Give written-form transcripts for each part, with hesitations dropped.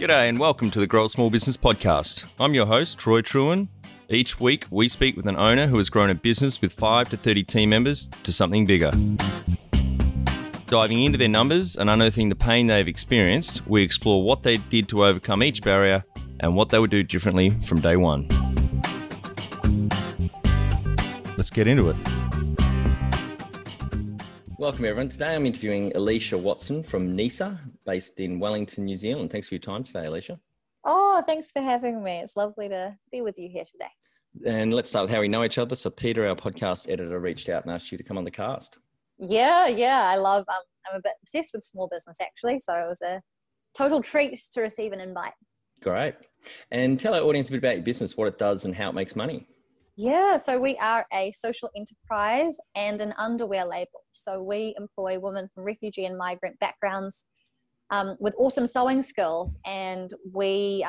G'day and welcome to the Grow a Small Business Podcast. I'm your host, Troy Truen. Each week, we speak with an owner who has grown a business with 5 to 30 team members to something bigger. Diving into their numbers and unearthing the pain they've experienced, we explore what they did to overcome each barrier and what they would do differently from day one. Let's get into it. Welcome everyone. Today I'm interviewing Elisha Watson from Nisa, based in Wellington, New Zealand. Thanks for your time today, Elisha. Oh, thanks for having me. It's lovely to be with you here today. And let's start with how we know each other. So Peter, our podcast editor, reached out and asked you to come on the cast. Yeah. I love, I'm a bit obsessed with small business actually. So it was a total treat to receive an invite. Great. And tell our audience a bit about your business, what it does and how it makes money. Yeah, so we are a social enterprise and an underwear label. So we employ women from refugee and migrant backgrounds with awesome sewing skills, and we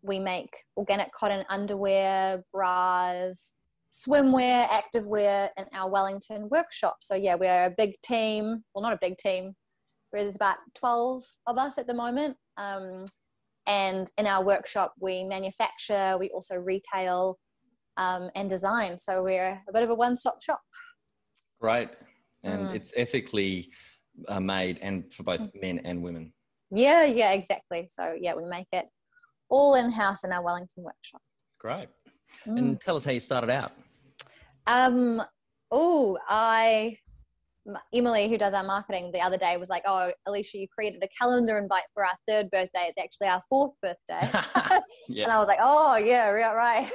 make organic cotton underwear, bras, swimwear, activewear in our Wellington workshop. So yeah, we're a big team. Well, not a big team. There's about 12 of us at the moment. And in our workshop, we manufacture, we also retail, and design. So we're a bit of a one-stop shop. Great. And it's ethically made and for both men and women. Yeah, exactly. So yeah, we make it all in-house in our Wellington workshop. Great. And tell us how you started out. Emily, who does our marketing, the other day was like, "Oh, Elisha, you created a calendar invite for our 3rd birthday. It's actually our 4th birthday." Yeah. And I was like, "Oh yeah, right."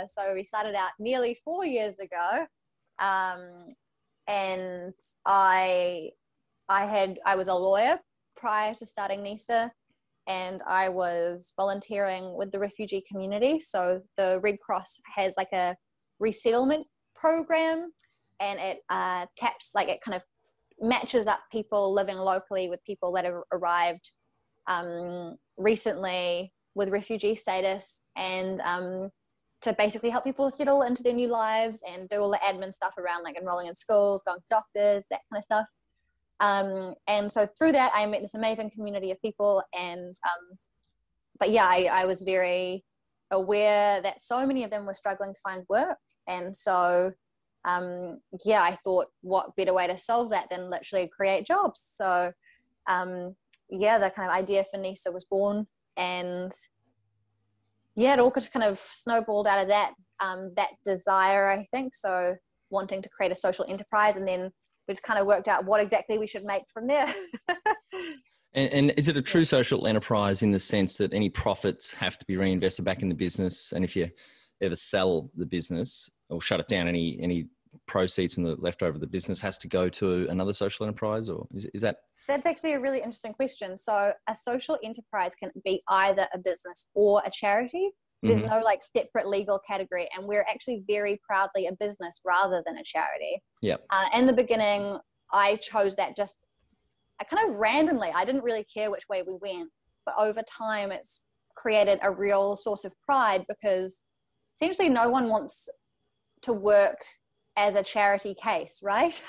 So we started out nearly 4 years ago, and I was a lawyer prior to starting Nisa, and I was volunteering with the refugee community. So the Red Cross has like a resettlement program, and it it kind of matches up people living locally with people that have arrived recently with refugee status, and to basically help people settle into their new lives and do all the admin stuff around like enrolling in schools, going to doctors, that kind of stuff. And so through that, I met this amazing community of people. And, but yeah, I was very aware that so many of them were struggling to find work. And so, I thought what better way to solve that than literally create jobs. So, the kind of idea for Nisa was born, and yeah, it all just kind of snowballed out of that desire, I think. So wanting to create a social enterprise, and then we just kind of worked out what exactly we should make from there. And is it a true social enterprise in the sense that any profits have to be reinvested back in the business? And if you ever sell the business or shut it down, any proceeds from the leftover of the business has to go to another social enterprise? Or is that... That's actually a really interesting question. So a social enterprise can be either a business or a charity. So there's no like separate legal category, and we're actually very proudly a business rather than a charity. Yeah. In the beginning, I chose that just kind of randomly. I didn't really care which way we went, but over time it's created a real source of pride, because essentially no one wants to work as a charity case, right?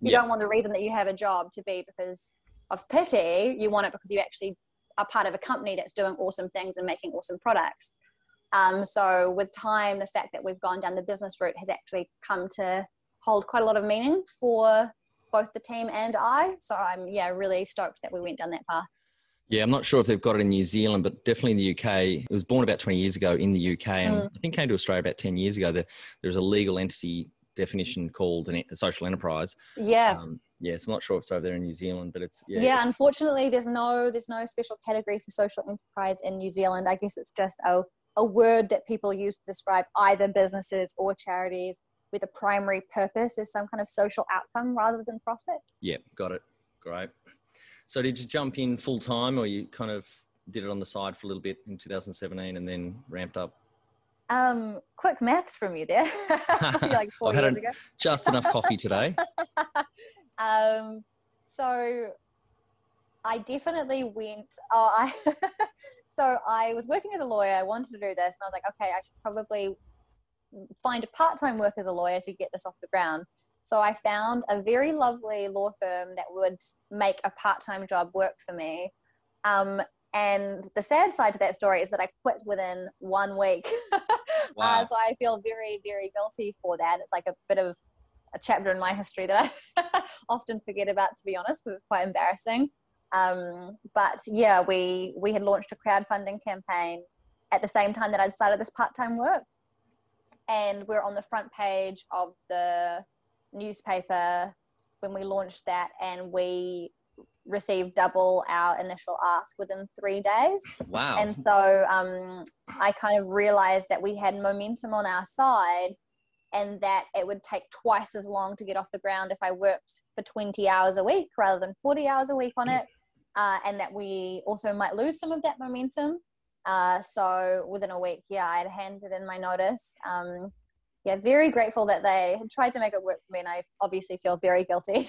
You don't want the reason that you have a job to be because of pity. You want it because you actually are part of a company that's doing awesome things and making awesome products. So with time, the fact that we've gone down the business route has actually come to hold quite a lot of meaning for both the team and I. So I'm really stoked that we went down that path. Yeah, I'm not sure if they've got it in New Zealand, but definitely in the UK. It was born about 20 years ago in the UK, and I think came to Australia about 10 years ago. There's a legal entity definition called a social enterprise. So I'm not sure if it's over there in New Zealand, but it's unfortunately there's no special category for social enterprise in New Zealand. I guess it's just a word that people use to describe either businesses or charities with a primary purpose is some kind of social outcome rather than profit. Yeah, got it. Great. So did you jump in full time, or you kind of did it on the side for a little bit in 2017 and then ramped up? Quick maths from you there. Like 4 years ago. Just enough coffee today. So I definitely went, so I was working as a lawyer. I wanted to do this, and I was like, okay, I should probably find a part-time work as a lawyer to get this off the ground. So I found a very lovely law firm that would make a part-time job work for me. And the sad side to that story is that I quit within 1 week. Wow. So I feel very, very guilty for that. It's like a bit of a chapter in my history that I often forget about, to be honest, because it's quite embarrassing. But yeah, we had launched a crowdfunding campaign at the same time that I'd started this part-time work. And we're on the front page of the newspaper when we launched that, and we received double our initial ask within 3 days. Wow. And so I kind of realized that we had momentum on our side, and that it would take twice as long to get off the ground if I worked for 20 hours a week rather than 40 hours a week on it, and that we also might lose some of that momentum. So within a week, I had handed in my notice. Very grateful that they had tried to make it work for me, and I obviously feel very guilty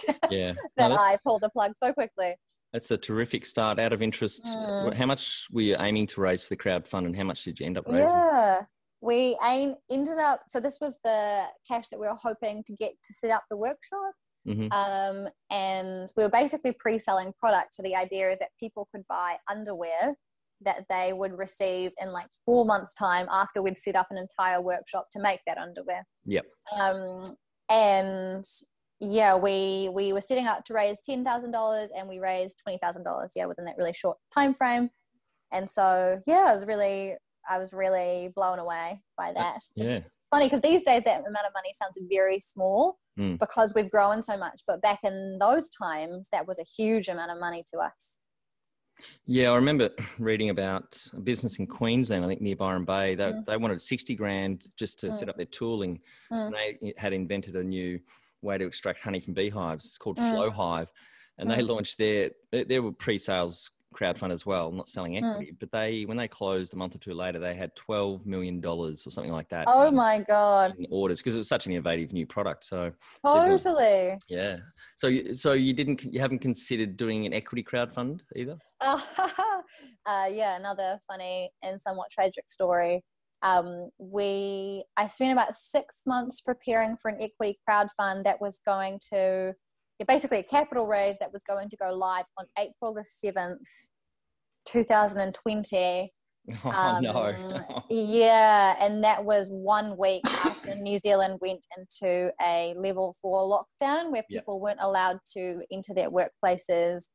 that I pulled the plug so quickly. That's a terrific start. Out of interest, how much were you aiming to raise for the crowdfund, and how much did you end up raising? We ended up, so this was the cash that we were hoping to get to set up the workshop. Mm-hmm. And we were basically pre-selling product. So the idea is that people could buy underwear that they would receive in like 4 months' time after we'd set up an entire workshop to make that underwear. Yep. And we were setting up to raise $10,000, and we raised $20,000 within that really short time frame. And so I was really blown away by that. It's funny because these days that amount of money sounds very small because we've grown so much, but back in those times that was a huge amount of money to us. Yeah, I remember reading about a business in Queensland, I think near Byron Bay. They wanted 60 grand just to set up their tooling. And they had invented a new way to extract honey from beehives. It's called Flow Hive. And they launched they were pre-sales crowdfund as well, not selling equity, but when they closed a month or two later, they had $12 million or something like that. Oh my God. In orders, because it was such an innovative new product. So totally. So you haven't considered doing an equity crowdfund either? Another funny and somewhat tragic story. I spent about 6 months preparing for an equity crowdfund that was going to basically a capital raise that was going to go live on April the 7th, 2020. Oh, no. And that was 1 week after New Zealand went into a level 4 lockdown where people weren't allowed to enter their workplaces,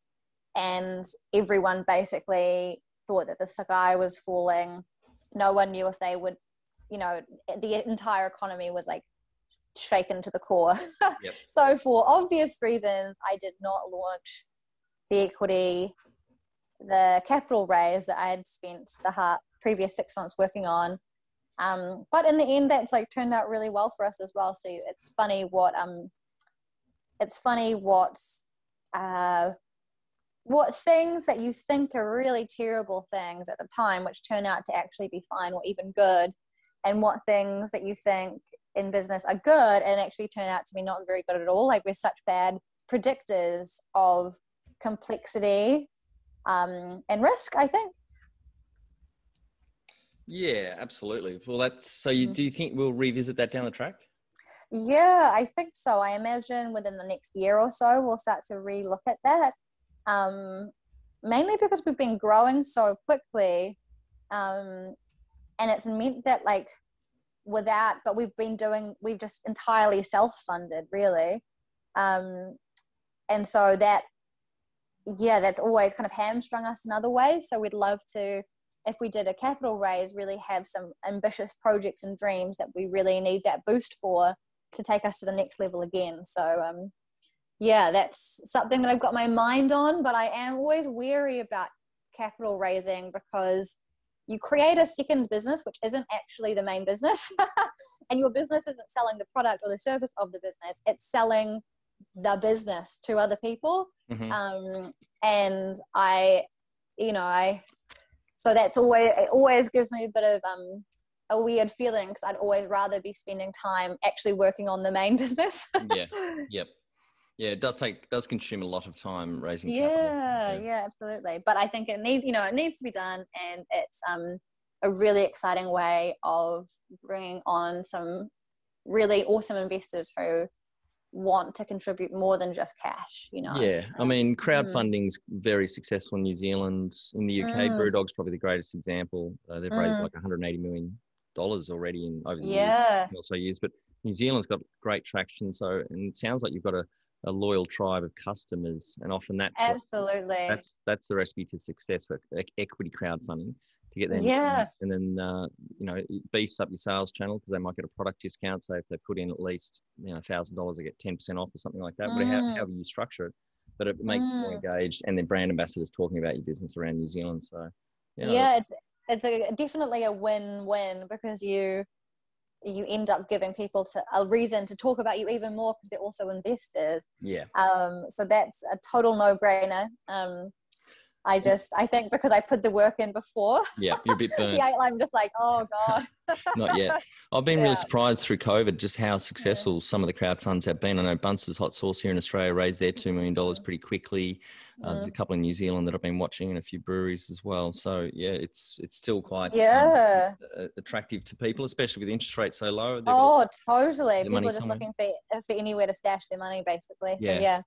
and everyone basically thought that the sky was falling. No one knew if they would, the entire economy was like shaken to the core. So for obvious reasons, I did not launch the capital raise that I had spent the previous 6 months working on. But in the end, that's like turned out really well for us as well. So it's funny what things that you think are really terrible things at the time, which turn out to actually be fine or even good, and what things that you think in business are good and actually turn out to be not very good at all. Like we're such bad predictors of complexity and risk, I think. Yeah, absolutely. Well, do you think we'll revisit that down the track? Yeah, I think so. I imagine within the next year or so, we'll start to re-look at that. Mainly because we've been growing so quickly. And it's meant that but we've just entirely self-funded really. And so that's always kind of hamstrung us in other ways. So we'd love to, if we did a capital raise, really have some ambitious projects and dreams that we really need that boost for to take us to the next level again. So that's something that I've got my mind on, but I am always wary about capital raising because you create a second business, which isn't actually the main business. And your business isn't selling the product or the service of the business. It's selling the business to other people. Mm-hmm. And so it always gives me a bit of a weird feeling because I'd always rather be spending time actually working on the main business. Yeah, it does consume a lot of time raising capital. Yeah, absolutely. But I think it needs to be done, and it's a really exciting way of bringing on some really awesome investors who want to contribute more than just cash, you know. Yeah, I mean, crowdfunding's very successful in New Zealand. In the UK, Brewdog's probably the greatest example. They've raised like $180 million already in over the years, also years. But New Zealand's got great traction. So, and it sounds like you've got a loyal tribe of customers, and often that's that's the recipe to success for equity crowdfunding, to get them. Yeah. And then you know, it beefs up your sales channel because they might get a product discount. So if they put in at least, you know, $1,000, they get 10% off or something like that. However you structure it, but it makes it more engaged, and then brand ambassadors talking about your business around New Zealand. So it's definitely a win-win, because you end up giving people a reason to talk about you even more, because they're also investors. Yeah. So that's a total no-brainer. I think because I put the work in before. Yeah, you're a bit burnt. Yeah, I'm just like, oh God. Not yet. I've been really surprised through COVID just how successful some of the crowd funds have been. I know Bunce's Hot Sauce here in Australia raised their $2 million pretty quickly. There's a couple in New Zealand that I've been watching, and a few breweries as well. So yeah, it's still quite attractive to people, especially with interest rates so low. Totally. People are just looking for anywhere to stash their money, basically. So yeah.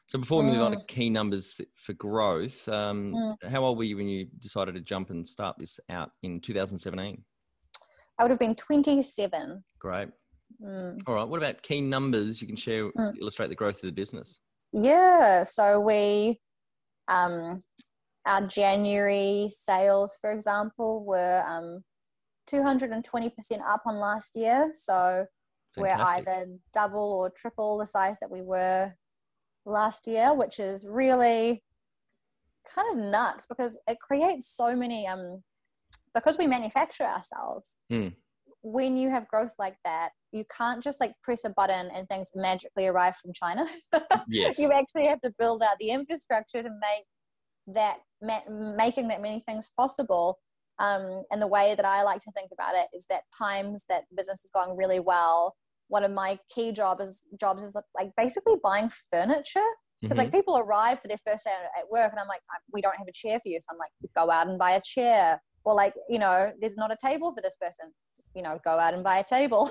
So before we move on to key numbers for growth, how old were you when you decided to jump and start this out in 2017? I would have been 27. Great. All right. What about key numbers you can share to illustrate the growth of the business? Yeah. So our January sales, for example, were 220% up on last year. So we're either double or triple the size that we were last year, which is really kind of nuts, because it creates so many because we manufacture ourselves. When you have growth like that, you can't just like press a button and things magically arrive from China. Yes. You actually have to build out the infrastructure to making that many things possible. And the way that I like to think about it is that times that business is going really well, one of my key jobs is like basically buying furniture, because like people arrive for their first day at work and I'm like, we don't have a chair for you. So I'm like, go out and buy a chair. Or like, you know, there's not a table for this person, you know, go out and buy a table.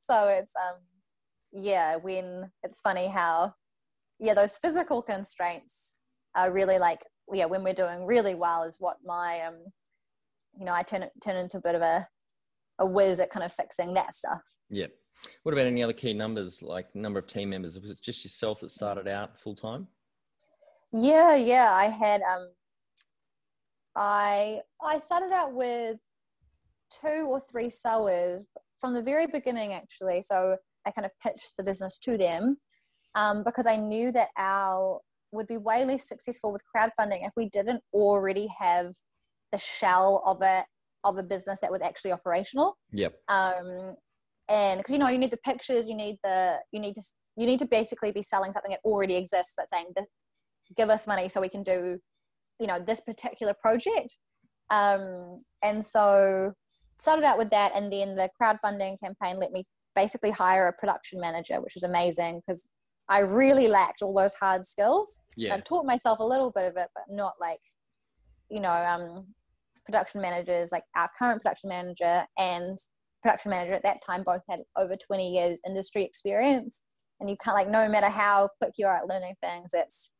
So it's, when it's funny how, those physical constraints are really like, when we're doing really well is what my, I turn into a bit of a whiz at kind of fixing that stuff. Yeah. What about any other key numbers, like number of team members? Was it just yourself that started out full time? Yeah. I had, I started out with 2 or 3 sewers from the very beginning, actually. So I kind of pitched the business to them because I knew that would be way less successful with crowdfunding if we didn't already have the shell of a business that was actually operational. Yep. And because you need the pictures, you need to basically be selling something that already exists, but saying give us money so we can do this particular project. And so started out with that, and then the crowdfunding campaign let me basically hire a production manager, which was amazing because I really lacked all those hard skills. Yeah. I taught myself a little bit of it, but not like production managers, like our current production manager and production manager at that time both had over 20 years industry experience, and you can't, like, no matter how quick you are at learning things, it's,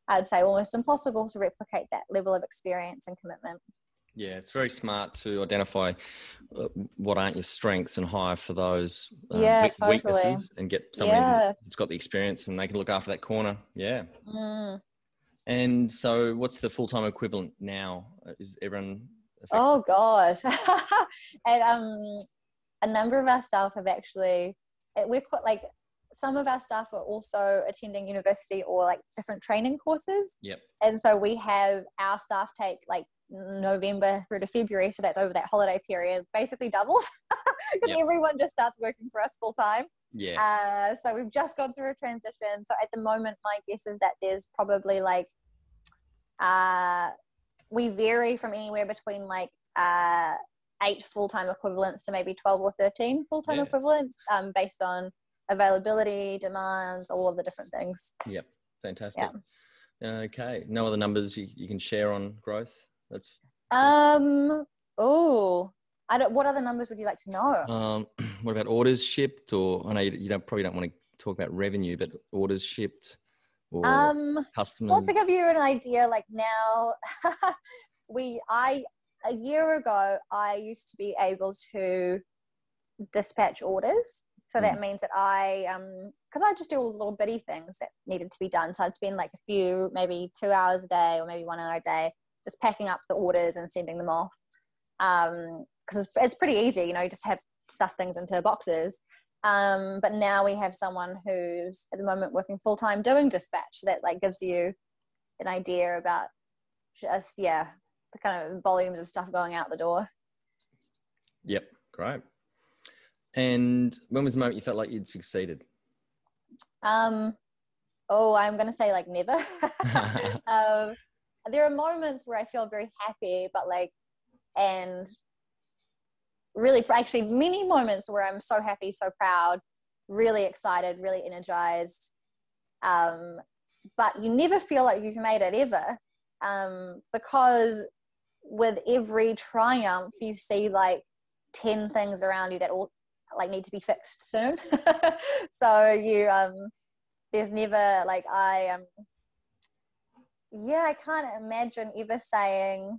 I'd say, almost impossible to replicate that level of experience and commitment. Yeah, it's very smart to identify what aren't your strengths and hire for those weaknesses, and get someone that's got the experience and they can look after that corner. Yeah. And so what's the full-time equivalent now? Is everyone affected? Oh gosh. And a number of our staff have actually, we're quite, like, some of our staff are also attending university or like different training courses. Yep. And so we have our staff take like November through to February, so that's over that holiday period, basically doubles because everyone just starts working for us full time. Yeah. So we've just gone through a transition. So at the moment, my guess is that there's probably like, we vary from anywhere between like 8 full-time equivalents to maybe 12 or 13 full-time equivalents, based on availability, demands, all of the different things. Yep. Fantastic. Yeah. Okay. No other numbers you can share on growth? That's what other numbers would you like to know? What about orders shipped? Or I know you probably don't want to Mm-hmm. talk about revenue, but orders shipped or customers? Well, to give you an idea, like now, a year ago, I used to be able to dispatch orders. So that means that because I just do all the little bitty things that needed to be done. So I'd spend like a few, maybe 2 hours a day or maybe 1 hour a day, just packing up the orders and sending them off. Because it's pretty easy, you just have stuff things into boxes. But now we have someone who's at the moment working full-time doing dispatch. So that like gives you an idea about just, the kind of volumes of stuff going out the door. Yep. Great. And when was the moment you felt like you'd succeeded? I'm going to say like never. There are moments where I feel very happy, but and really actually many moments where I'm so happy, so proud, really excited, really energized. But you never feel like you've made it ever. Because with every triumph, you see like 10 things around you that all like need to be fixed soon. So you there's never like I can't imagine ever saying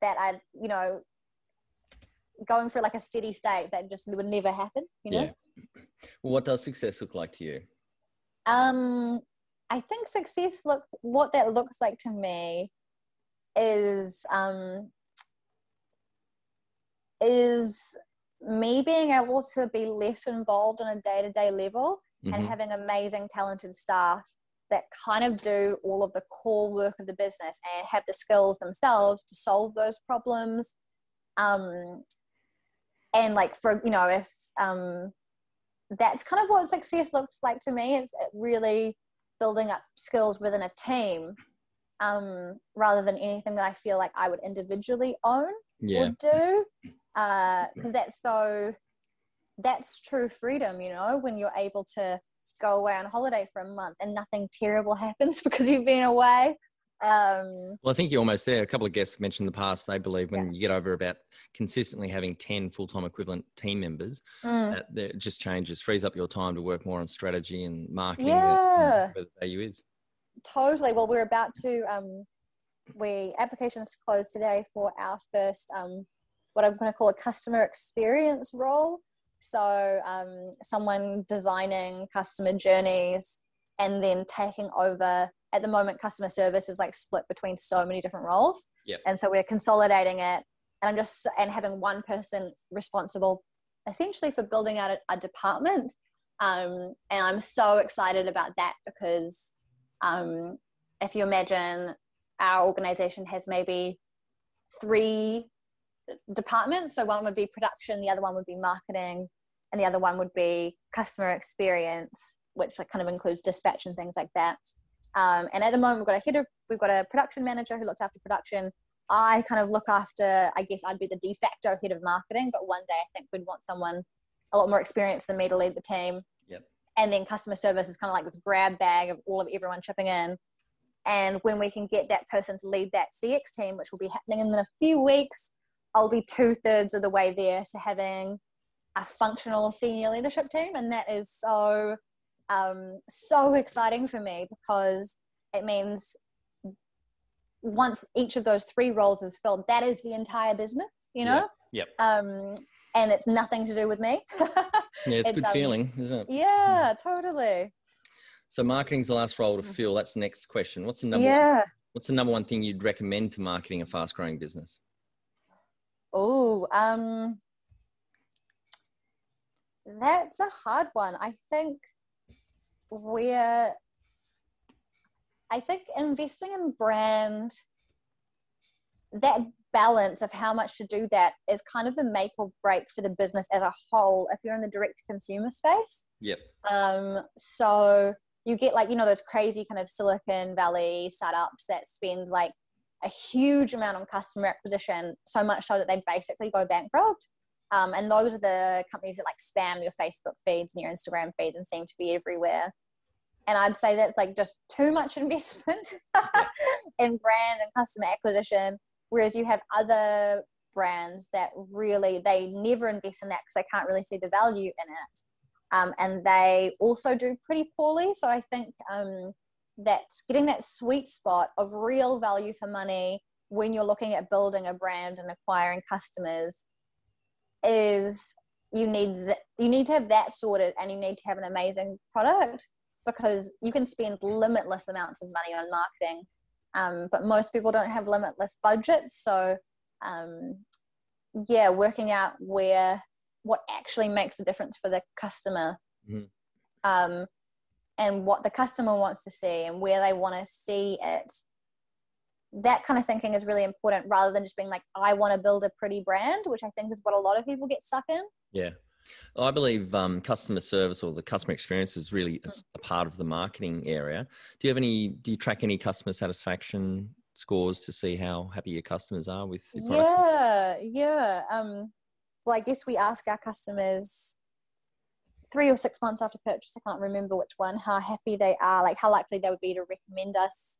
that I going for like a steady state that just would never happen, Yeah. Well, what does success look like to you? I think what that looks like to me is me being able to be less involved on a day-to-day level and having amazing, talented staff that kind of do all of the core work of the business and have the skills themselves to solve those problems. And like if that's kind of what success looks like to me. It's really building up skills within a team, rather than anything that I feel like I would individually own or do. Because that's true freedom, when you're able to go away on holiday for a month and nothing terrible happens because you've been away. Well, I think you're almost there. A couple of guests mentioned in the past, they believe when you get over about consistently having 10 full-time equivalent team members, that it just changes, frees up your time to work more on strategy and marketing, where the value is. Totally. Well, we're about to, applications closed today for our first, what I'm going to call a customer experience role. So someone designing customer journeys and then taking over. At the moment, customer service is like split between so many different roles. Yep. And so we're consolidating it, and having one person responsible essentially for building out a department. And I'm so excited about that because if you imagine our organization has maybe 3 departments. So one would be production, the other one would be marketing, and the other one would be customer experience, which like kind of includes dispatch and things like that. And at the moment we've got a production manager who looks after production. I kind of look after, I guess I'd be the de facto head of marketing, but one day I think we'd want someone a lot more experienced than me to lead the team. Yep. And then customer service is kind of like this grab bag of all of everyone chipping in. And when we can get that person to lead that CX team, which will be happening in a few weeks, I'll be 2/3 of the way there to having a functional senior leadership team. And that is so exciting for me, because it means once each of those 3 roles is filled, that is the entire business, Yep. And it's nothing to do with me. It's a good feeling, isn't it? Yeah, totally. So marketing's the last role to fill. That's the next question. What's the number one thing you'd recommend to marketing a fast growing business? That's a hard one. I think investing in brand, that balance of how much to do that is kind of the make or break for the business as a whole if you're in the direct to consumer space. Yep. So you get like, those crazy kind of Silicon Valley startups that spends like a huge amount on customer acquisition, so much so that they basically go bankrupt. And those are the companies that like spam your Facebook feeds and your Instagram feeds and seem to be everywhere. And I'd say that's like just too much investment in brand and customer acquisition. Whereas you have other brands that really, they never invest in that because they can't really see the value in it. and they also do pretty poorly. So I think that getting that sweet spot of real value for money when you're looking at building a brand and acquiring customers is you need to have that sorted, and you need to have an amazing product, because you can spend limitless amounts of money on marketing, but most people don't have limitless budgets. So working out what actually makes a difference for the customer, and what the customer wants to see and where they want to see it, that kind of thinking is really important, rather than just being like, I want to build a pretty brand, which I think is what a lot of people get stuck in. Yeah. I believe customer service or the customer experience is really a part of the marketing area. Do you track any customer satisfaction scores to see how happy your customers are with your products? Yeah. Well, I guess we ask our customers 3 or 6 months after purchase, I can't remember which one, how happy they are, like how likely they would be to recommend us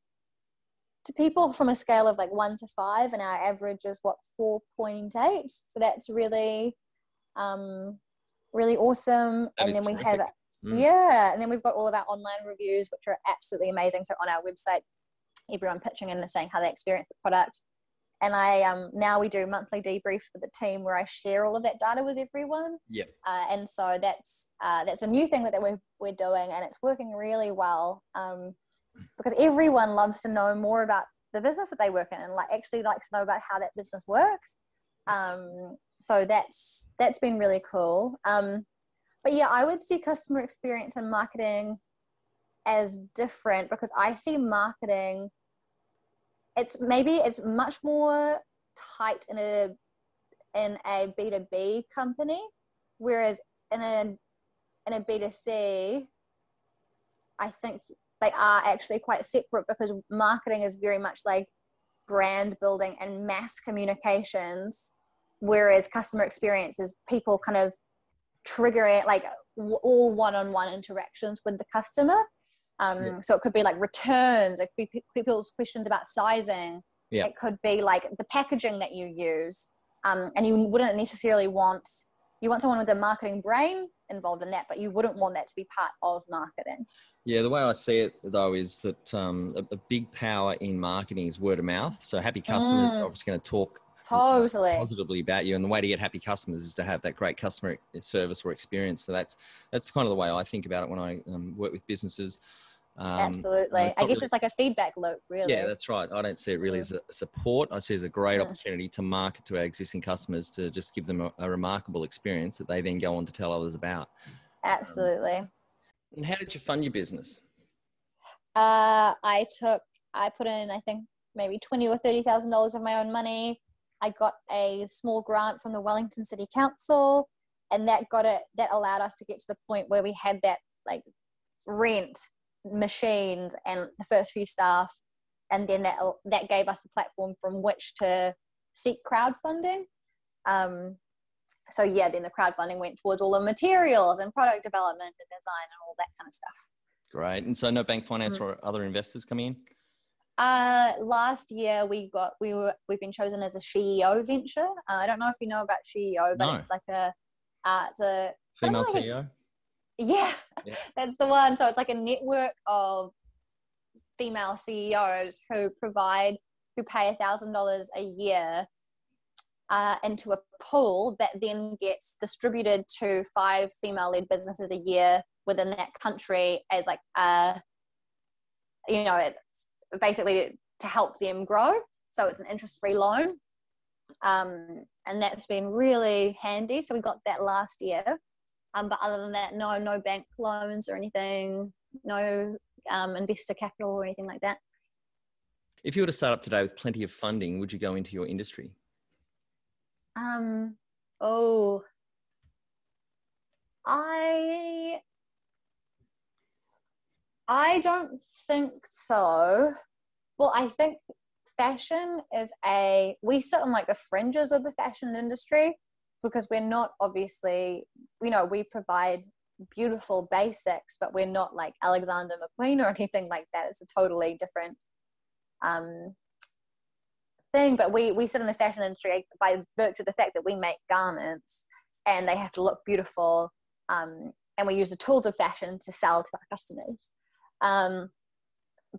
to people from a scale of like 1 to 5, and our average is 4.8. So that's really really awesome. That and then terrific. we have and then we've got all of our online reviews, which are absolutely amazing. So on our website, everyone pitching in and saying how they experience the product. And I now we do monthly debriefs with the team where I share all of that data with everyone. Yep. And so that's a new thing that we're doing, and it's working really well, because everyone loves to know more about the business that they work in, and like actually likes to know about how that business works. So that's been really cool. But yeah, I would see customer experience and marketing as different, because I see marketing, it's much more tight in a B2B company, whereas in a B2C, I think they are actually quite separate, because marketing is very much like brand building and mass communications, whereas customer experience is people kind of triggering like all one-on-one interactions with the customer. So it could be like returns, it could be people's questions about sizing, it could be like the packaging that you use, and you wouldn't necessarily want someone with a marketing brain involved in that, but you wouldn't want that to be part of marketing. Yeah, the way I see it though is that a big power in marketing is word of mouth. So happy customers are obviously going to talk positively about you, and the way to get happy customers is to have that great customer service or experience. So that's kind of the way I think about it when I work with businesses. Absolutely. I guess it's like a feedback loop, really. Yeah, that's right. I don't see it really as a support. I see it as a great opportunity to market to our existing customers, to just give them a remarkable experience that they then go on to tell others about. Absolutely. And how did you fund your business? I put in, I think, maybe $20,000 or $30,000 of my own money. I got a small grant from the Wellington City Council, and that allowed us to get to the point where we had that like rent, machines, and the first few staff, and then that gave us the platform from which to seek crowdfunding. So yeah, then the crowdfunding went towards all the materials and product development and design and all that kind of stuff. Great. And so no bank finance or other investors coming in? Last year we've been chosen as a CEO venture. I don't know if you know about CEO, but it's like it's a female CEO. Yeah, that's the one. So it's like a network of female CEOs who pay $1,000 a year into a pool that then gets distributed to 5 female-led businesses a year within that country as like basically to help them grow. So it's an interest-free loan, and that's been really handy. So we got that last year, but other than that, no bank loans or anything, no investor capital or anything like that. If you were to start up today with plenty of funding, would you go into your industry? I don't think so. Well, I think fashion we sit on like the fringes of the fashion industry, because we're not obviously, we provide beautiful basics, but we're not like Alexander McQueen or anything like that. It's a totally different thing, but we sit in the fashion industry by virtue of the fact that we make garments and they have to look beautiful, and we use the tools of fashion to sell to our customers.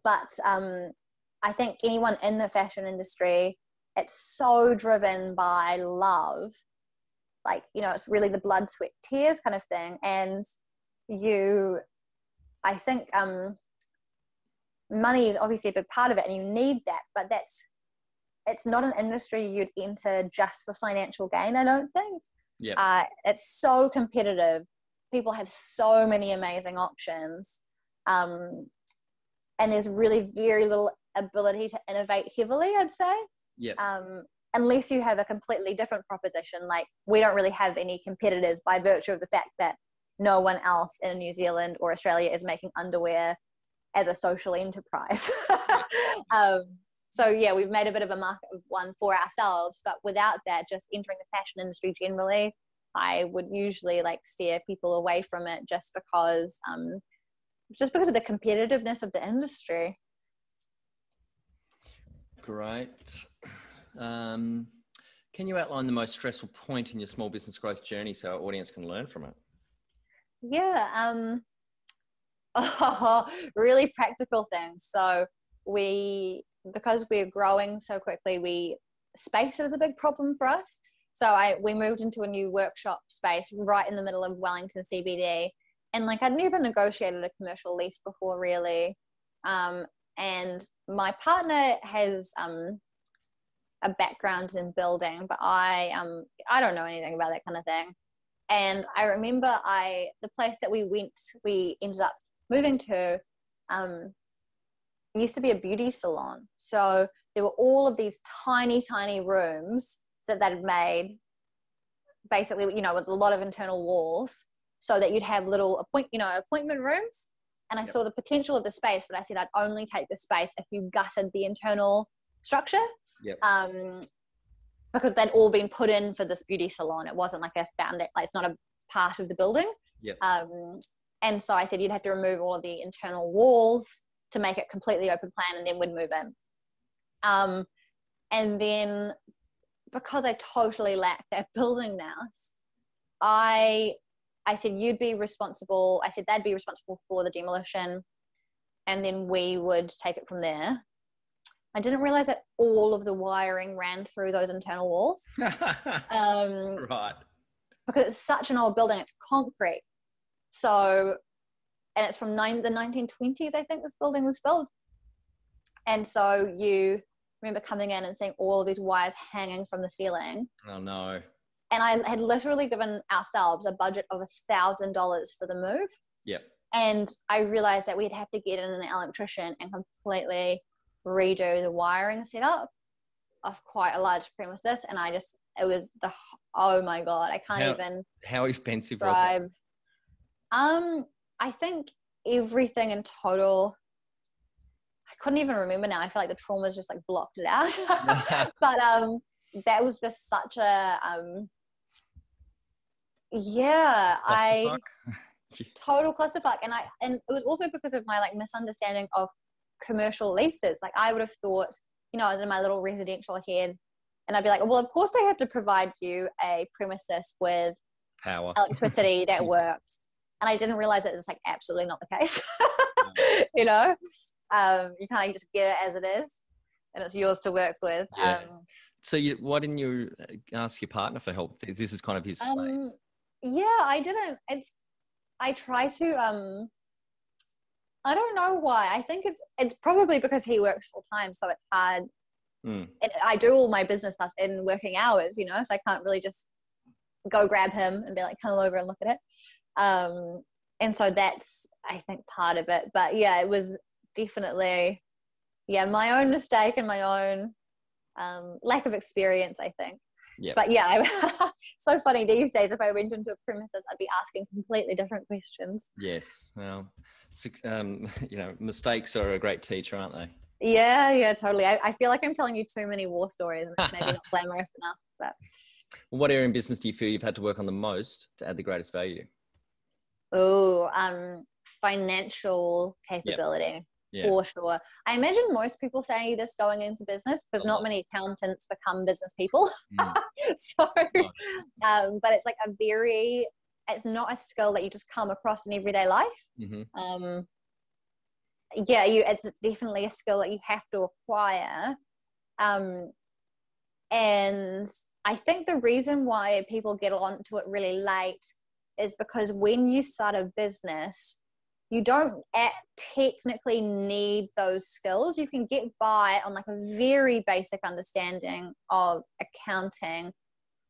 But I think anyone in the fashion industry, it's so driven by love. Like, you know, it's really the blood, sweat, tears kind of thing. And I think money is obviously a big part of it, and you need that, but it's not an industry you'd enter just for financial gain, I don't think. Yeah. It's so competitive. People have so many amazing options. And there's really very little ability to innovate heavily, I'd say. Yeah. Unless you have a completely different proposition. Like, we don't really have any competitors by virtue of the fact that no one else in New Zealand or Australia is making underwear as a social enterprise. So yeah, we've made a bit of a market of one for ourselves, but without that, just entering the fashion industry generally, I would usually like steer people away from it just because of the competitiveness of the industry. Great. Can you outline the most stressful point in your small business growth journey so our audience can learn from it? Yeah. Really practical things. So because we're growing so quickly, space is a big problem for us. So we moved into a new workshop space right in the middle of Wellington CBD, and like I'd never negotiated a commercial lease before, really. And my partner has a background in building, but I don't know anything about that kind of thing. And I remember the place that we ended up moving to used to be a beauty salon. So there were all of these tiny, tiny rooms that they'd made, basically, you know, with a lot of internal walls, so that you'd have little appointment rooms. And I saw the potential of the space, but I said I'd only take the space if you gutted the internal structure. Yep. Because they'd all been put in for this beauty salon. It wasn't like it's not a part of the building. Yep. And so I said you'd have to remove all of the internal walls to make it completely open plan, and then we'd move in. And then because I totally lacked that building nous, I said you'd be responsible. I said they'd be responsible for the demolition, and then we would take it from there. I didn't realize that all of the wiring ran through those internal walls. Right. Because it's such an old building, it's concrete. So, and it's from the 1920s, I think this building was built. And so you remember coming in and seeing all of these wires hanging from the ceiling. Oh no. And I had literally given ourselves a budget of $1,000 for the move. Yep. And I realized that we'd have to get in an electrician and completely redo the wiring setup of quite a large premises. And oh my God, I can't even. How expensive was it? I think everything in total, I couldn't even remember now. I feel like the trauma's just like blocked it out. But that was just such a total clusterfuck. And it was also because of my like misunderstanding of commercial leases. Like I would have thought, you know, I was in my little residential head, and I'd be like, well, of course they have to provide you a premises with power, electricity that works. And I didn't realize that it's like absolutely not the case. You know, you can't just get it as it is, and it's yours to work with. Yeah. So why didn't you ask your partner for help? This is kind of his space. Yeah, I didn't. I try to, I don't know why. I think it's probably because he works full time, so it's hard. And I do all my business stuff in working hours, you know, so I can't really just go grab him and be like, come over and look at it. And so that's, I think, part of it. But yeah, it was definitely, my own mistake and my own lack of experience, I think. Yeah. But yeah, so funny these days. If I went into a premises, I'd be asking completely different questions. Yes. Well, you know, mistakes are a great teacher, aren't they? Yeah, totally. I feel like I'm telling you too many war stories, and it's maybe not glamorous enough. But what area in business do you feel you've had to work on the most to add the greatest value? Financial capability. Yep. For sure. I imagine most people say this going into business, because not many accountants become business people. So, but it's like a very it's not a skill that you just come across in everyday life. Mm-hmm. It's definitely a skill that you have to acquire. And I think the reason why people get onto it really late is because when you start a business, you don't technically need those skills. You can get by on like a very basic understanding of accounting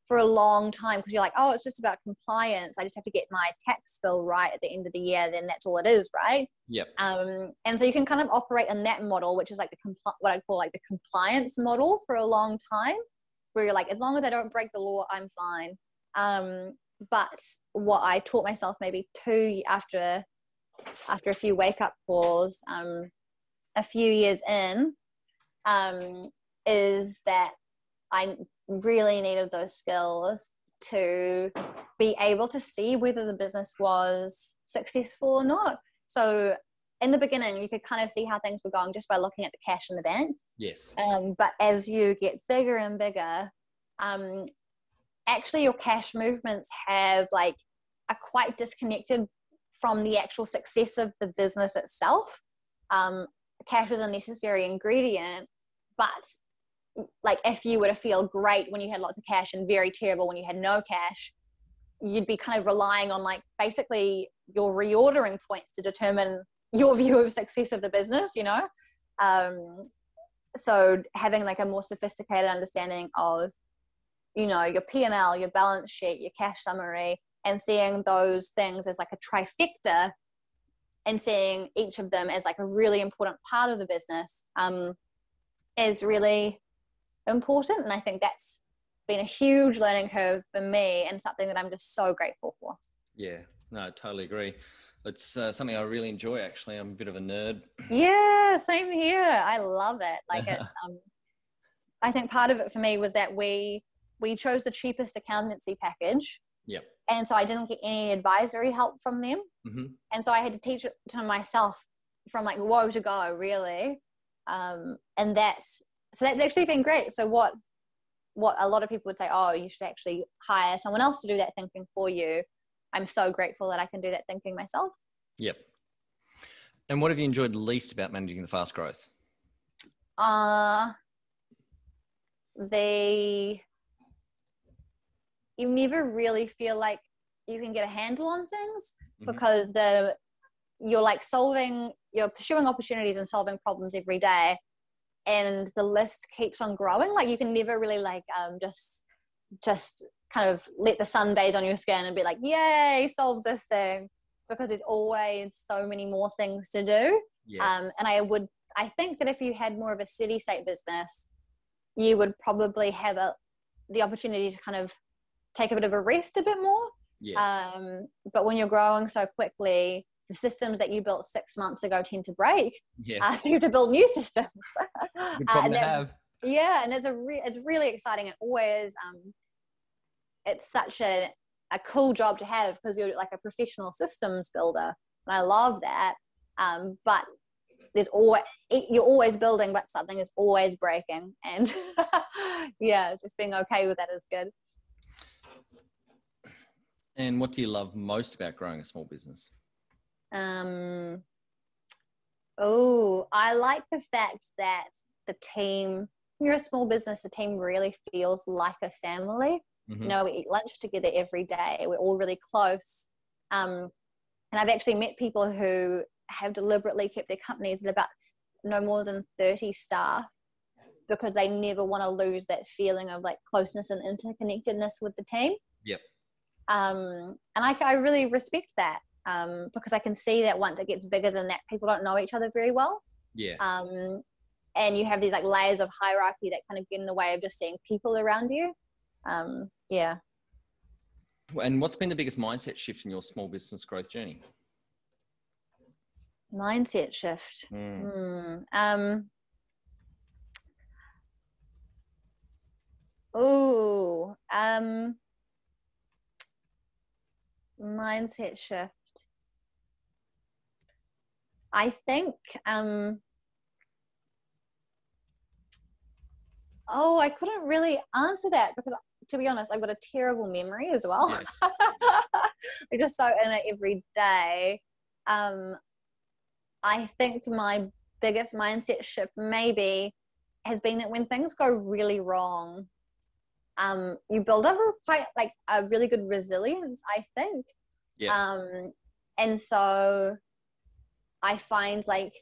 for a long time, because you're like, oh, it's just about compliance. I just have to get my tax bill right at the end of the year. Then that's all it is, right? Yep. And so you can kind of operate in that model, which is like what I call like the compliance model for a long time, where you're like, as long as I don't break the law, I'm fine. But what I taught myself maybe after a few wake up calls, a few years in, is that I really needed those skills to be able to see whether the business was successful or not. So in the beginning, you could kind of see how things were going just by looking at the cash in the bank. Yes. But as you get bigger and bigger, actually your cash movements are quite disconnected from the actual success of the business itself. Cash is a necessary ingredient, but like if you were to feel great when you had lots of cash and very terrible when you had no cash, you'd be kind of relying on like basically your reordering points to determine your view of success of the business, you know? So having like a more sophisticated understanding of, you know, your P&L, your balance sheet, your cash summary, and seeing those things as like a trifecta and seeing each of them as like a really important part of the business is really important. And I think that's been a huge learning curve for me and something that I'm just so grateful for. Yeah, no, totally agree. It's something I really enjoy, actually. I'm a bit of a nerd. Yeah, same here. I love it. Like it's, I think part of it for me was that we chose the cheapest accountancy package. Yeah. And so I didn't get any advisory help from them. Mm-hmm. And so I had to teach it to myself from like woe to go, really. And that's actually been great. So what a lot of people would say, oh, you should actually hire someone else to do that thinking for you. I'm so grateful that I can do that thinking myself. Yep. And what have you enjoyed least about managing the fast growth? You never really feel like you can get a handle on things, mm-hmm. because you're pursuing opportunities and solving problems every day, and the list keeps on growing. Like you can never really just kind of let the sun bathe on your skin and be like, yay, solve this thing, because there's always so many more things to do. Yeah. And I think that if you had more of a steady state business, you would probably have the opportunity to kind of take a bit of a rest a bit more. Yeah. But when you're growing so quickly, the systems that you built 6 months ago tend to break. Yes. So you have to build new systems. It's a good problem to have. Yeah, and it's really exciting. And always, it's such a cool job to have, because you're like a professional systems builder, and I love that. But you're always building, but something is always breaking, and yeah, just being okay with that is good. And what do you love most about growing a small business? I like the fact that the team, you're a small business, the team really feels like a family. Mm-hmm. You know, we eat lunch together every day. We're all really close. And I've actually met people who have deliberately kept their companies at about no more than 30 staff, because they never want to lose that feeling of like closeness and interconnectedness with the team. Yep. And I really respect that, because I can see that once it gets bigger than that, people don't know each other very well. Yeah. And you have these like layers of hierarchy that kind of get in the way of just seeing people around you. Yeah. And what's been the biggest mindset shift in your small business growth journey? Mindset shift. Mindset shift. I think, I couldn't really answer that, because to be honest, I've got a terrible memory as well. We're just so in it every day. I think my biggest mindset shift maybe has been that when things go really wrong, you build up quite like a really good resilience, I think. Yeah. And so I find like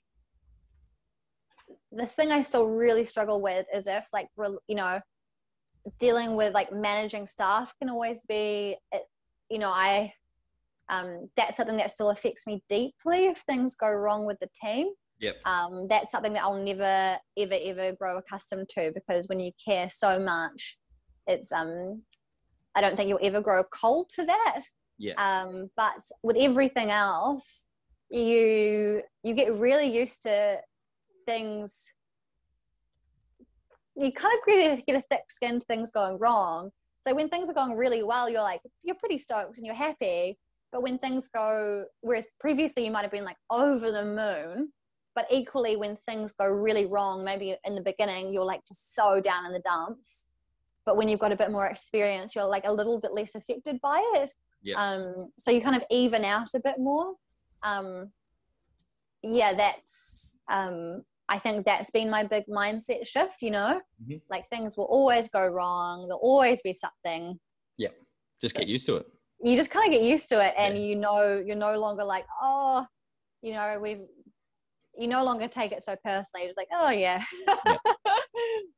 the thing I still really struggle with is if like, you know, dealing with like managing staff can always be, you know, that's something that still affects me deeply if things go wrong with the team. Yep. That's something that I'll never, ever grow accustomed to, because when you care so much, it's, I don't think you'll ever grow cold to that. Yeah. But with everything else, you get really used to things. You kind of get a thick skin to things going wrong. So when things are going really well, you're pretty stoked and you're happy. But when things go, whereas previously you might have been like over the moon, but equally when things go really wrong, maybe in the beginning, you're like just so down in the dumps. But when you've got a bit more experience, you're like a little bit less affected by it. Yeah. So you kind of even out a bit more. Yeah, that's, I think that's been my big mindset shift, you know, like things will always go wrong. There'll always be something. Yeah. Just get used to it. You just kind of get used to it, and you know, you're no longer like, oh, you know, you no longer take it so personally. It's like, oh yeah,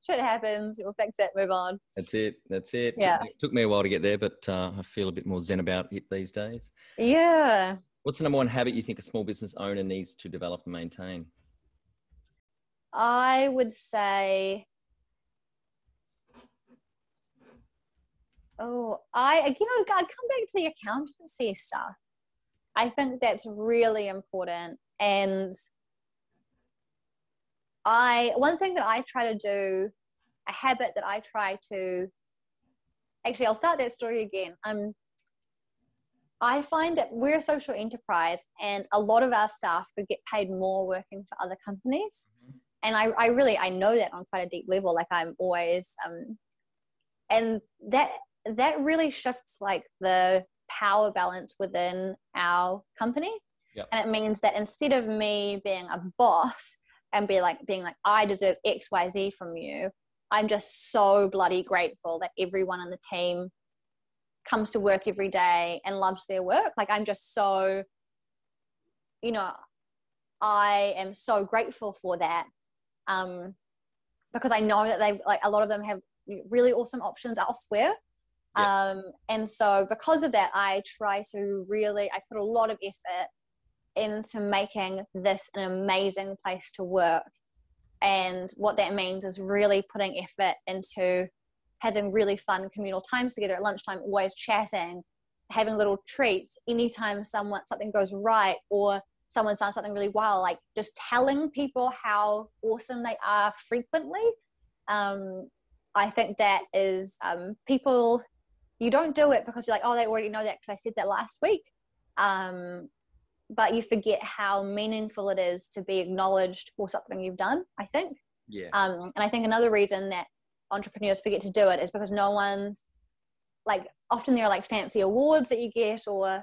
shit happens. We'll fix it, move on. That's it. Yeah. It took me a while to get there, but I feel a bit more zen about it these days. Yeah. What's the number one habit you think a small business owner needs to develop and maintain? I would say, I'd come back to the accountancy stuff. I think that's really important. And one thing that I try to do, a habit that I try to, actually, I'll start that story again. I find that we're a social enterprise, and a lot of our staff could get paid more working for other companies. And I know that on quite a deep level. Like I'm always, and that really shifts like the power balance within our company. Yep. And it means that instead of me being a boss and being like, I deserve X, Y, Z from you, I'm just so bloody grateful that everyone on the team comes to work every day and loves their work. Like I'm just so, you know, I am so grateful for that. Because I know that a lot of them have really awesome options elsewhere. Yeah. And so because of that, I put a lot of effort into making this an amazing place to work. And what that means is really putting effort into having really fun communal times together at lunchtime, always chatting, having little treats anytime something goes right, or someone's done something really well, like just telling people how awesome they are frequently. I think that is, people, you don't do it because you're like, oh, they already know that because I said that last week. But you forget how meaningful it is to be acknowledged for something you've done, I think. Yeah. And I think another reason that entrepreneurs forget to do it is because no one's like, often there are like fancy awards that you get, or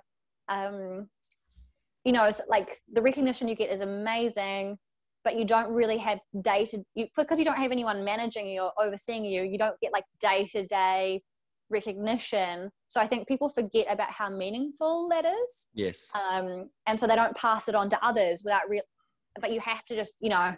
you know, it's like the recognition you get is amazing, but you don't really have because you don't have anyone managing you or overseeing you, you don't get like day-to-day recognition. So I think people forget about how meaningful that is. Yes. And so they don't pass it on to others but you have to just, you know,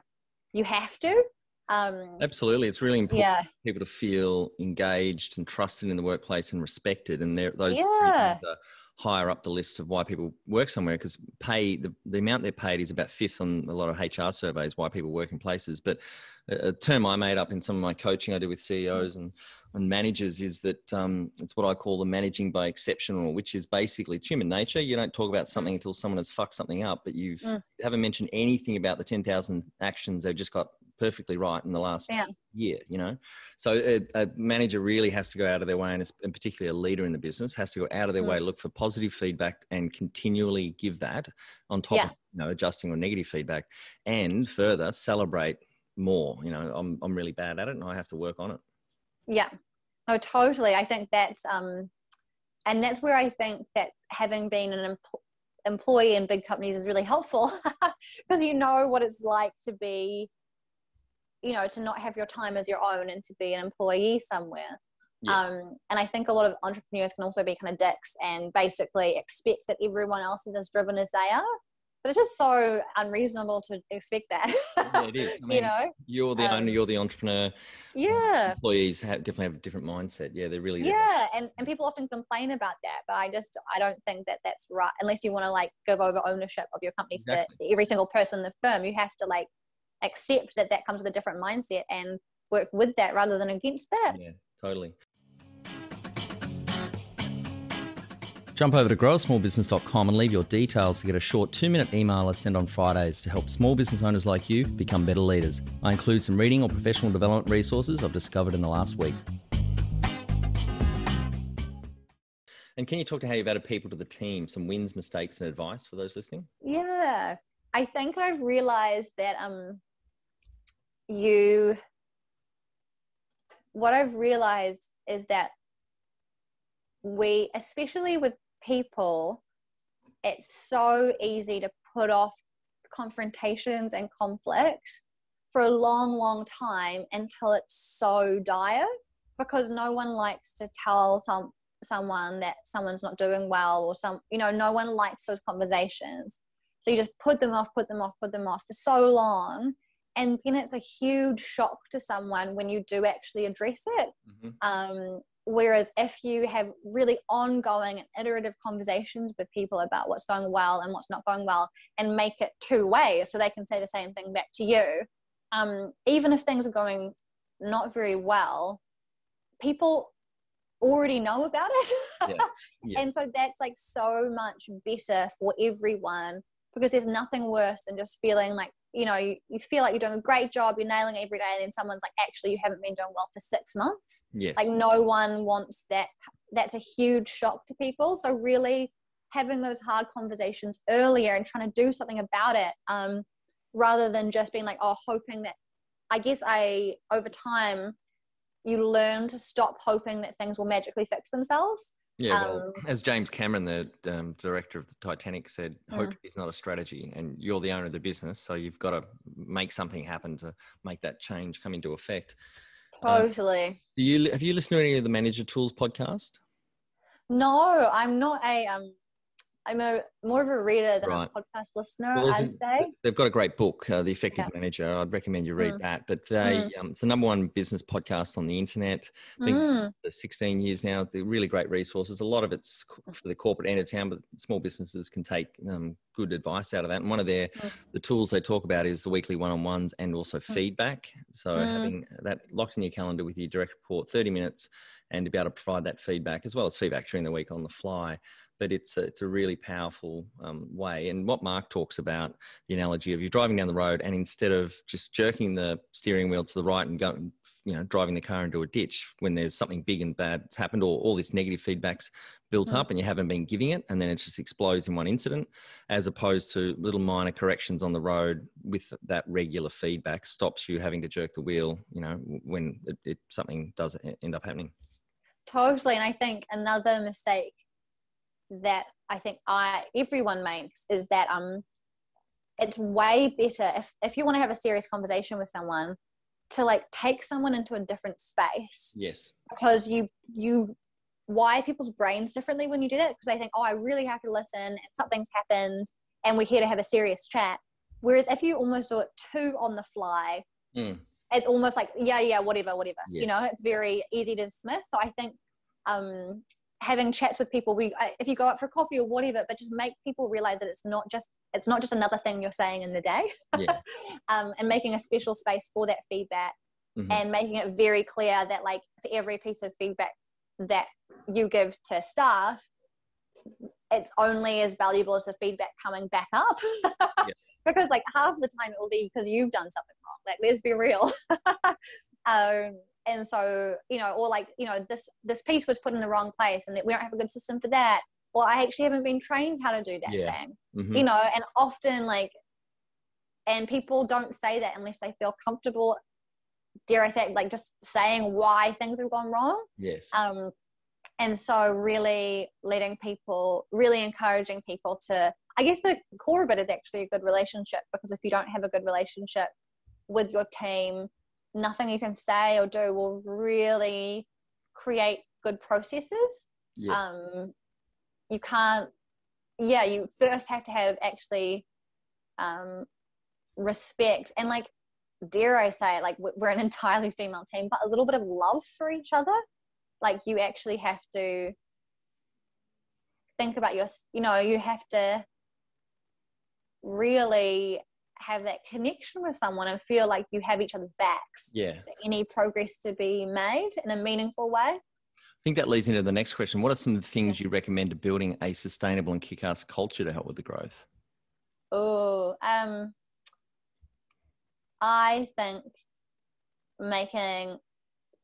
you have to. Absolutely. It's really important for people to feel engaged and trusted in the workplace and respected. And those three things are higher up the list of why people work somewhere, because the amount they're paid is about fifth on a lot of HR surveys, why people work in places. But a term I made up in some of my coaching I do with CEOs and managers is that it's what I call the managing by exception rule, which is basically it's human nature. You don't talk about something until someone has fucked something up, but you haven't mentioned anything about the 10,000 actions they've just got perfectly right in the last year, you know? So a manager really has to go out of their way, and particularly a leader in the business has to go out of their way to look for positive feedback and continually give that on top of, you know, adjusting or negative feedback, and further celebrate more. You know, I'm really bad at it and I have to work on it. Yeah, no, totally. I think that's, And that's where I think that having been an employee in big companies is really helpful, because you know what it's like to be, you know, to not have your time as your own and to be an employee somewhere. Yeah. And I think a lot of entrepreneurs can also be kind of dicks and basically expect that everyone else is as driven as they are. But it's just so unreasonable to expect that. Yeah, it is. I mean, you know, you're the owner, you're the entrepreneur. Yeah. Employees definitely have a different mindset. Yeah, they're really. Yeah, and people often complain about that, but I don't think that that's right, unless you want to like give over ownership of your company to every single person in the firm. You have to like accept that comes with a different mindset and work with that rather than against that. Yeah, totally. Jump over to growasmallbusiness.com and leave your details to get a short 2-minute email I send on Fridays to help small business owners like you become better leaders. I include some reading or professional development resources I've discovered in the last week. And can you talk to how you've added people to the team, some wins, mistakes and advice for those listening? Yeah, I think I've realized that what I've realized is that we, especially with people, it's so easy to put off confrontations and conflict for a long time until it's so dire, because no one likes to tell someone that someone's not doing well, or no one likes those conversations. So you just put them off for so long, and then it's a huge shock to someone when you do actually address it. Mm-hmm. Whereas if you have really ongoing and iterative conversations with people about what's going well and what's not going well, and make it two ways so they can say the same thing back to you, even if things are going not very well, people already know about it. Yeah. And so that's like so much better for everyone, because there's nothing worse than just feeling like, you feel like you're doing a great job, you're nailing every day, and then someone's like, actually, you haven't been doing well for 6 months. Yes. Like, no one wants that. That's a huge shock to people. So really having those hard conversations earlier and trying to do something about it, rather than just being like, hoping that, I guess over time, you learn to stop hoping that things will magically fix themselves. Yeah, well, as James Cameron, the director of the Titanic, said, hope is not a strategy, and you're the owner of the business, so you've got to make something happen to make that change come into effect. Totally. Have you listened to any of the Manager Tools podcast? No, I'm not I'm more of a reader than a podcast listener, I'd say. They've got a great book, The Effective Manager. I'd recommend you read that. But it's the #1 business podcast on the internet. Been for 16 years now. They're really great resources. A lot of it's for the corporate end of town, but small businesses can take good advice out of that. And one of the tools they talk about is the weekly one-on-ones and also feedback. So having that locked in your calendar with your direct report, 30 minutes, and to be able to provide that feedback, as well as feedback during the week on the fly. But it's a really powerful way. And what Mark talks about, the analogy of you're driving down the road, and instead of just jerking the steering wheel to the right and going, driving the car into a ditch when there's something big and bad that's happened, or all this negative feedback's built up and you haven't been giving it, and then it just explodes in one incident, as opposed to little minor corrections on the road with that regular feedback stops you having to jerk the wheel, when something does end up happening. Totally. And I think another mistake that I think everyone makes is that it's way better if you want to have a serious conversation with someone, to like take someone into a different space. Yes. Because you wire people's brains differently when you do that, because they think, I really have to listen, and something's happened and we're here to have a serious chat. Whereas if you almost do it too on the fly, it's almost like, whatever. Yes. It's very easy to dismiss. So I think having chats with people, if you go out for coffee or whatever, but just make people realize that it's not just another thing you're saying in the day. And making a special space for that feedback, and making it very clear that, like, for every piece of feedback that you give to staff, it's only as valuable as the feedback coming back up. Because like half the time it will be because you've done something wrong. Like, let's be real. And so, or like, this piece was put in the wrong place and that we don't have a good system for that. Well, I actually haven't been trained how to do that thing, and often and people don't say that unless they feel comfortable, dare I say, like just saying why things have gone wrong. Yes. And so really encouraging people to, I guess the core of it is actually a good relationship, because if you don't have a good relationship with your team, nothing you can say or do will really create good processes. Yes. You can't, you first have to have actually respect, and like, dare I say it, like, we're an entirely female team, but a little bit of love for each other. Like, you actually have to think about you have to really have that connection with someone and feel like you have each other's backs for any progress to be made in a meaningful way. I think that leads into the next question. What are some of the things you recommend to building a sustainable and kick-ass culture to help with the growth? Oh, I think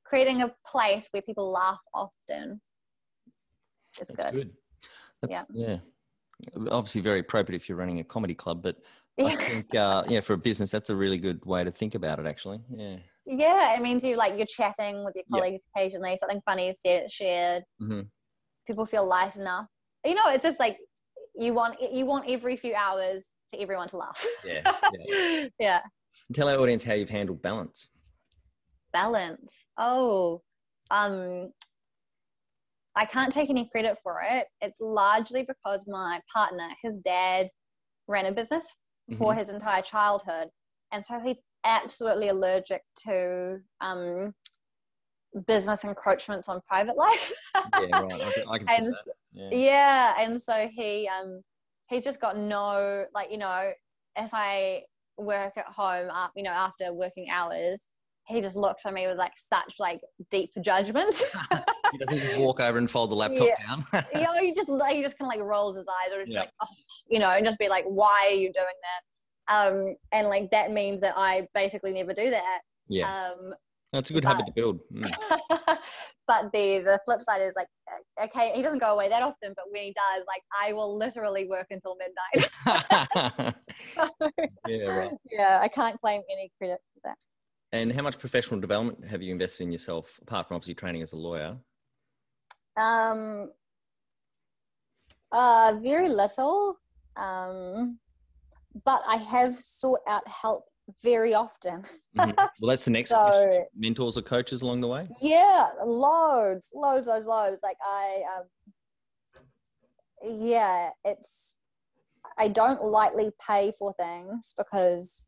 creating a place where people laugh often is good. Yeah. Obviously very appropriate if you're running a comedy club, but I think, for a business, that's a really good way to think about it, actually. Yeah. Yeah, it means you're chatting with your colleagues occasionally, something funny is shared. Mm-hmm. People feel light enough. It's just like you want every few hours for everyone to laugh. Yeah. Tell our audience how you've handled balance. Balance. Oh, I can't take any credit for it. It's largely because my partner, his dad, ran a business for his entire childhood. And so he's absolutely allergic to business encroachments on private life. Yeah, right. I can see that. Yeah. And so he's just got no, if I work at home, after working hours, he just looks at me with such deep judgment. He doesn't just walk over and fold the laptop down. He just kind of rolls his eyes, or and just be like, why are you doing that? And that means that I basically never do that. Yeah. That's a good habit to build. But the flip side is okay, he doesn't go away that often, but when he does, I will literally work until midnight. Right. Yeah, I can't claim any credit for that. And how much professional development have you invested in yourself, apart from obviously training as a lawyer? Very little. But I have sought out help very often. Well, that's the next question. Mentors or coaches along the way? Yeah, loads. I don't lightly pay for things because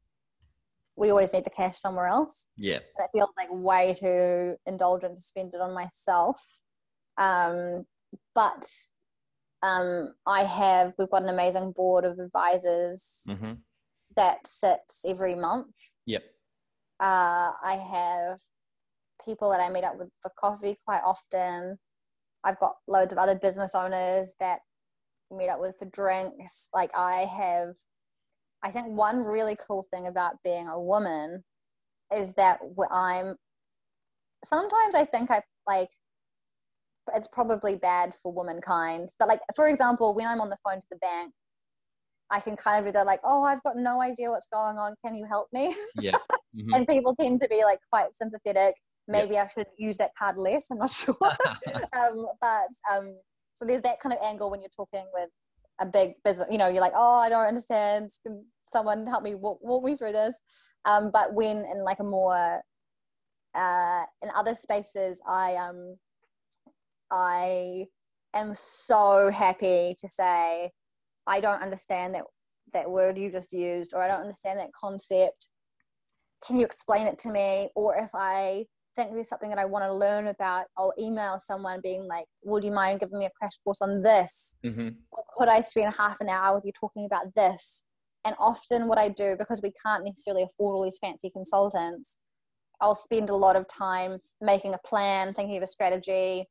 we always need the cash somewhere else. Yeah. And it feels way too indulgent to spend it on myself. But we've got an amazing board of advisors that sits every month. Yep. I have people that I meet up with for coffee quite often. I've got loads of other business owners that meet up with for drinks. I think one really cool thing about being a woman is that sometimes I think it's probably bad for womankind. But for example, when I'm on the phone to the bank, I can kind of be there oh, I've got no idea what's going on. Can you help me? Yeah. And people tend to be quite sympathetic. Maybe I should use that card less. I'm not sure. So there's that kind of angle when you're talking with a big business, you're like, oh, I don't understand. Can someone help me walk me through this? But when in a more, in other spaces, I am so happy to say, I don't understand that word you just used, or I don't understand that concept. Can you explain it to me? Or if I think there's something that I want to learn about, I'll email someone being like, would you mind giving me a crash course on this? Or could I spend half an hour with you talking about this? And often what I do, because we can't necessarily afford all these fancy consultants, I'll spend a lot of time making a plan, thinking of a strategy.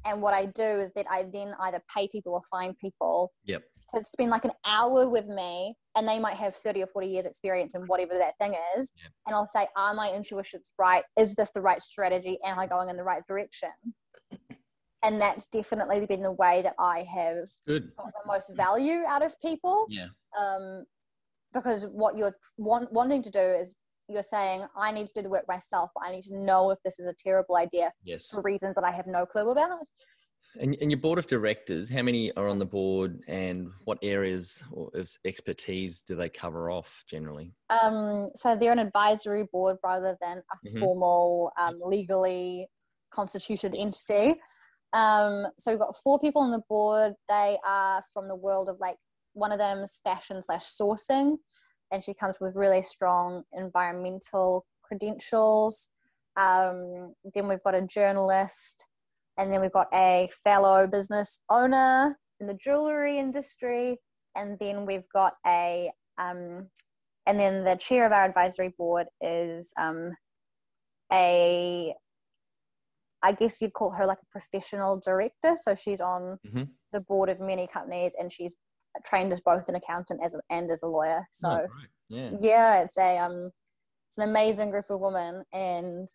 And what I do is that I then either pay people or find people to spend an hour with me, and they might have 30 or 40 years experience in whatever that thing is. And I'll say, are my intuitions right? Is this the right strategy? Am I going in the right direction? And that's definitely been the way that I have got the most value out of people. Because what you're wanting to do is you're saying, I need to do the work myself, but I need to know if this is a terrible idea for reasons that I have no clue about. And your board of directors, how many are on the board, and what areas of expertise do they cover off generally? So they're an advisory board rather than a formal, legally constituted entity. So we've got 4 people on the board. They are from the world of, like, one of them is fashion/sourcing, and she comes with really strong environmental credentials. Then we've got a journalist, and then we've got a fellow business owner in the jewelry industry, and then we've got and then the chair of our advisory board is I guess you'd call her like a professional director. So she's on the board of many companies, and she's trained as both an accountant and as a lawyer. So it's an amazing group of women, and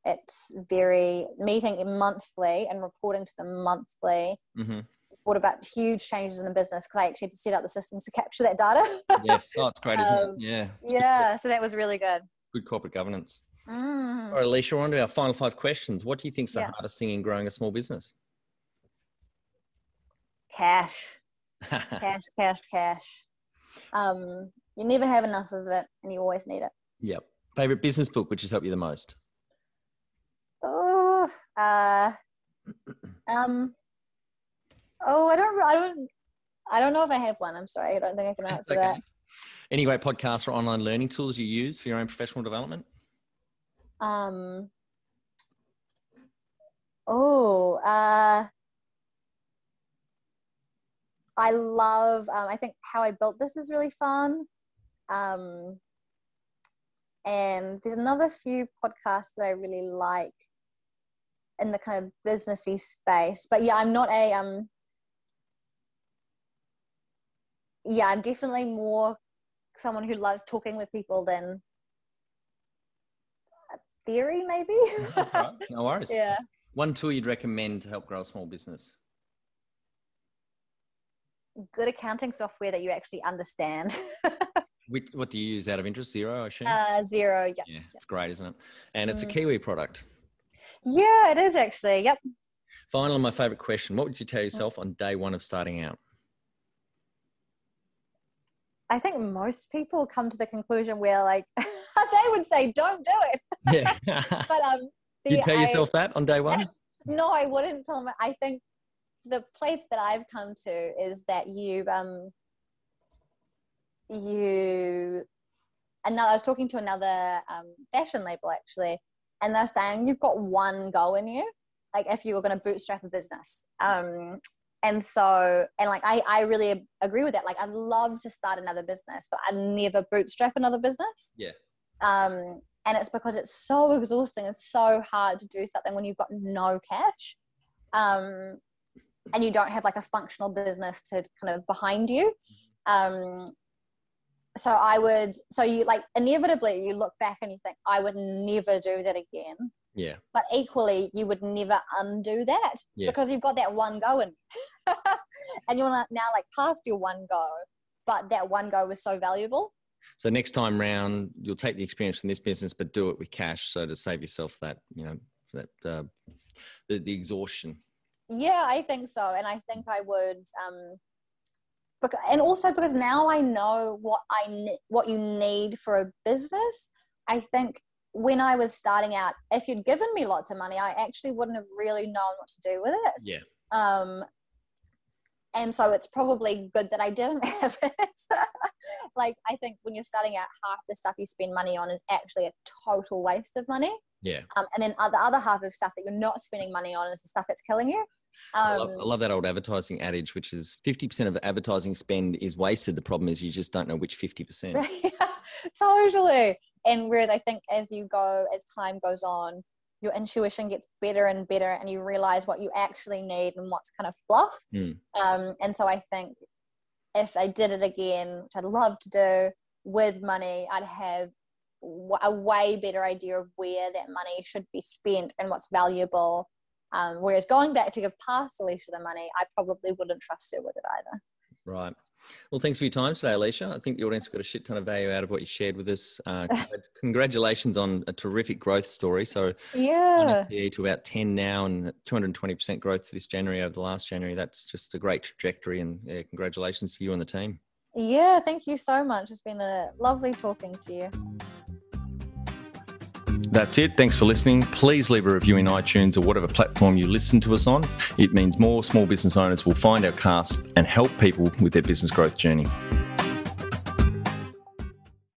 it's very meeting monthly and reporting to them monthly. Brought about huge changes in the business because I actually had to set up the systems to capture that data. Yes, it's great, isn't it? Yeah. So that was really good. Good corporate governance. All right, Elisha, we're on to our final 5 questions. What do you think is the hardest thing in growing a small business? Cash. Cash. You never have enough of it, and you always need it. Yep. Favorite business book which has helped you the most? I don't know if I have one. I'm sorry. I don't think I can answer that. Any great podcasts or online learning tools you use for your own professional development? I love, I think How I Built This is really fun. And there's another few podcasts that I really like in the kind of businessy space. But yeah, I'm not I'm definitely more someone who loves talking with people than theory, maybe. That's right. No worries. Yeah. One tool you'd recommend to help grow a small business? Good accounting software that you actually understand. What do you use out of interest? Xero, I assume? Xero, yeah. Yeah, it's great, isn't it? And it's a Kiwi product. Yeah, it is actually. Yep. Finally, my favorite question. What would you tell yourself on day 1 of starting out? I think most people come to the conclusion where, like, they would say, don't do it. Yeah. But you tell yourself that on day 1? No, I wouldn't tell them. I think the place that I've come to is that I was talking to another fashion label actually, and they're saying you've got one go in you, like if you were going to bootstrap a business. And like I really agree with that. Like I'd love to start another business, but I'd never bootstrap another business. Yeah. And it's because it's so exhausting. It's so hard to do something when you've got no cash. And you don't have like a functional business to kind of behind you. So you like inevitably you look back and you think, I would never do that again. Yeah. But equally, you would never undo that because you've got that one go in. And you want to now like past your one go, but that one go was so valuable. So next time round, you'll take the experience from this business, but do it with cash. So to save yourself that, the exhaustion. Yeah, I think so. And I think I would, and also because now I know what you need for a business. I think when I was starting out, if you'd given me lots of money, I actually wouldn't have really known what to do with it. Yeah. And so it's probably good that I didn't have it. Like, I think when you're starting out, half the stuff you spend money on is actually a total waste of money. Yeah. And then the other half of stuff that you're not spending money on is the stuff that's killing you. I love that old advertising adage, which is 50% of advertising spend is wasted. The problem is you just don't know which 50%. Totally. And whereas I think as time goes on, your intuition gets better and better, and you realize what you actually need and what's kind of fluff. And so I think if I did it again, which I'd love to do with money, I'd have a way better idea of where that money should be spent and what's valuable. Whereas going back to give past Elisha the money, I probably wouldn't trust her with it either. Right. Well, thanks for your time today, Elisha. I think the audience got a shit ton of value out of what you shared with us. Congratulations on a terrific growth story. So Yeah. 1 FTE to about 10 now and 220% growth for this January over the last January. That's just a great trajectory, and congratulations to you and the team. Yeah, thank you so much. It's been a lovely talking to you. That's it. Thanks for listening. Please leave a review in iTunes or whatever platform you listen to us on. It means more small business owners will find our cast and help people with their business growth journey.